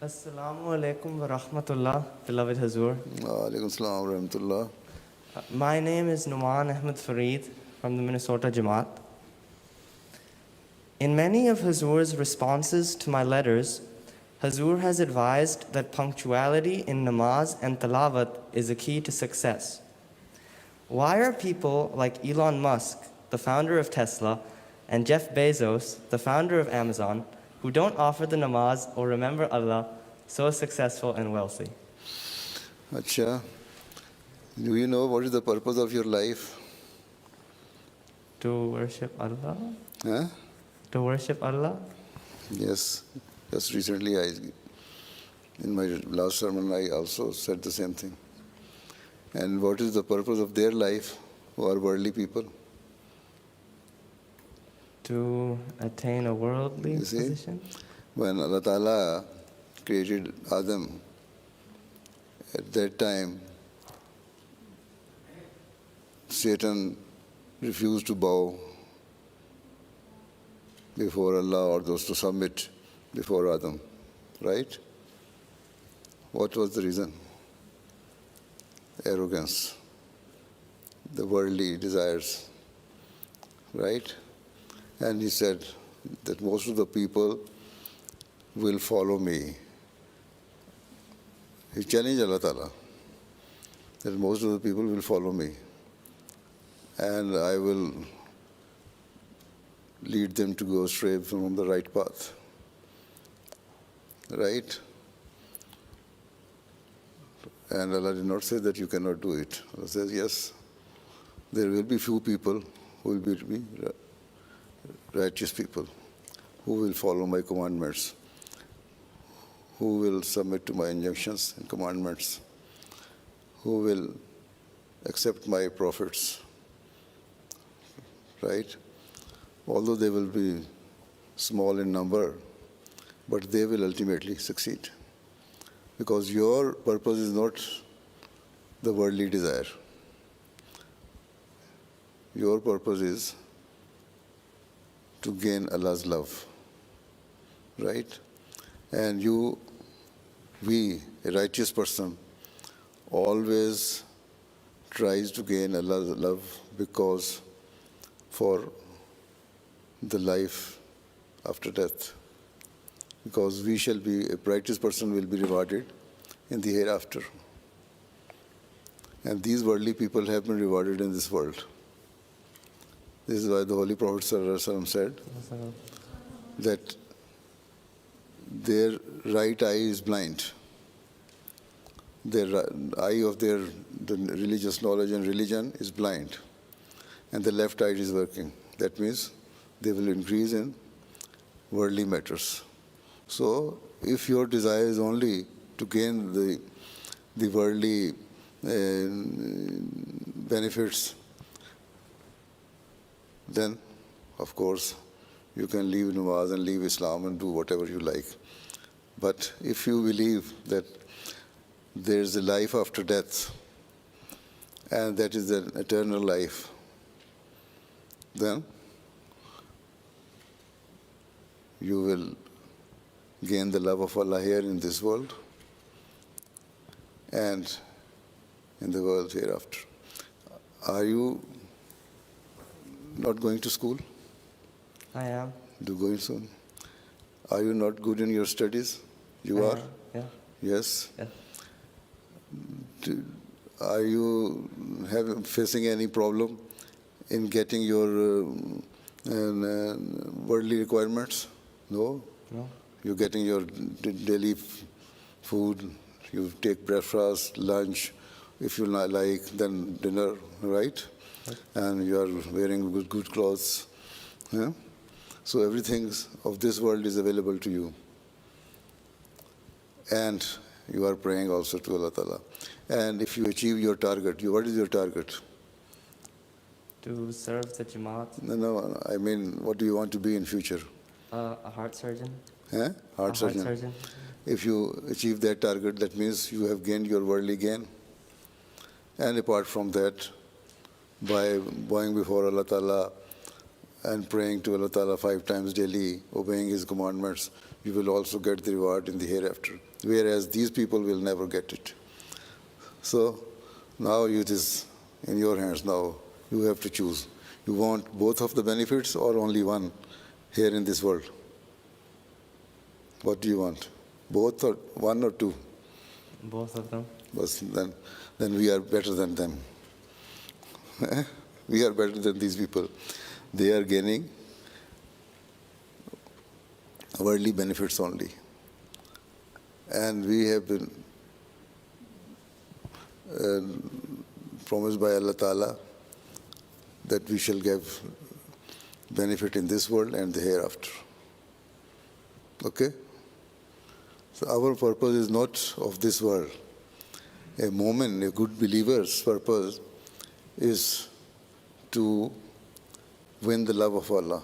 Assalamu alaikum wa rahmatullah, beloved Hazur. Alaikum salam wa rahmatullah. My name is Numan Ahmed Fareed from the Minnesota Jamaat. In many of Hazur's responses to my letters, Hazur has advised that punctuality in namaz and tilawat is a key to success. Why are people like Elon Musk, the founder of Tesla, and Jeff Bezos, the founder of Amazon, who don't offer the namaz or remember Allah, so successful and wealthy? Acha, do you know what is the purpose of your life? To worship Allah? Huh? To worship Allah? Yes. Just recently, in my last sermon, I also said the same thing. And what is the purpose of their life, who are worldly people? To attain a worldly You see? position? When Allah Ta'ala created Adam, at that time, Satan refused to bow before Allah or those to submit before Adam, right? What was the reason? Arrogance, the worldly desires, right? And he said that most of the people will follow me. He challenged Allah Ta'ala that most of the people will follow me and I will lead them to go astray from the right path. Right? And Allah did not say that you cannot do it. Allah says, yes, there will be few people who will be righteous people, who will follow my commandments, who will submit to my injunctions and commandments, who will accept my prophets. Right? Although they will be small in number, but they will ultimately succeed. Because your purpose is not the worldly desire. Your purpose is to gain Allah's love. Right? And we, a righteous person, always tries to gain Allah's love because for the life after death. Because a righteous person will be rewarded in the hereafter. And these worldly people have been rewarded in this world. This is why the Holy Prophet ﷺ said that their right eye is blind. Their eye of the religious knowledge and religion is blind. And the left eye is working. That means they will increase in worldly matters. So, if your desire is only to gain the worldly benefits, then, of course, you can leave namaz and leave Islam and do whatever you like. But if you believe that there is a life after death, and that is an eternal life, then you will gain the love of Allah here in this world and in the world hereafter. Are you not going to school? I am. Do going soon? Are you not good in your studies? You are? Yeah. Yes? Yeah. Are you facing any problem in getting your worldly requirements? No? No. You're getting your daily food, you take breakfast, lunch, if you like, then dinner, right? And you are wearing good clothes. Yeah? So everything of this world is available to you. And you are praying also to Allah Ta'ala. And if you achieve your target, what is your target? To serve the Jamaat. No, I mean, what do you want to be in future? A heart surgeon. Heart surgeon. If you achieve that target, that means you have gained your worldly gain. And apart from that, by bowing before Allah Ta'ala and praying to Allah Ta'ala 5 times daily, obeying His commandments, you will also get the reward in the hereafter, whereas these people will never get it. So now it is in your hands now. You have to choose. You want both of the benefits or only one here in this world? What do you want? Both or one or two? Both of them. But then we are better than them. We are better than these people. They are gaining worldly benefits only. And we have been promised by Allah Ta'ala that we shall give benefit in this world and the hereafter. Okay? So our purpose is not of this world. A mu'min, a good believer's purpose is to win the love of Allah.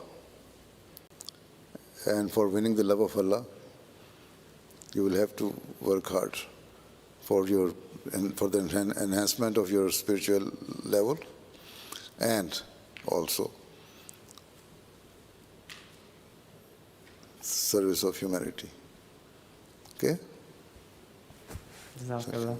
And for winning the love of Allah, you will have to work hard for the enhancement of your spiritual level and also service of humanity. Okay? Jazakallah.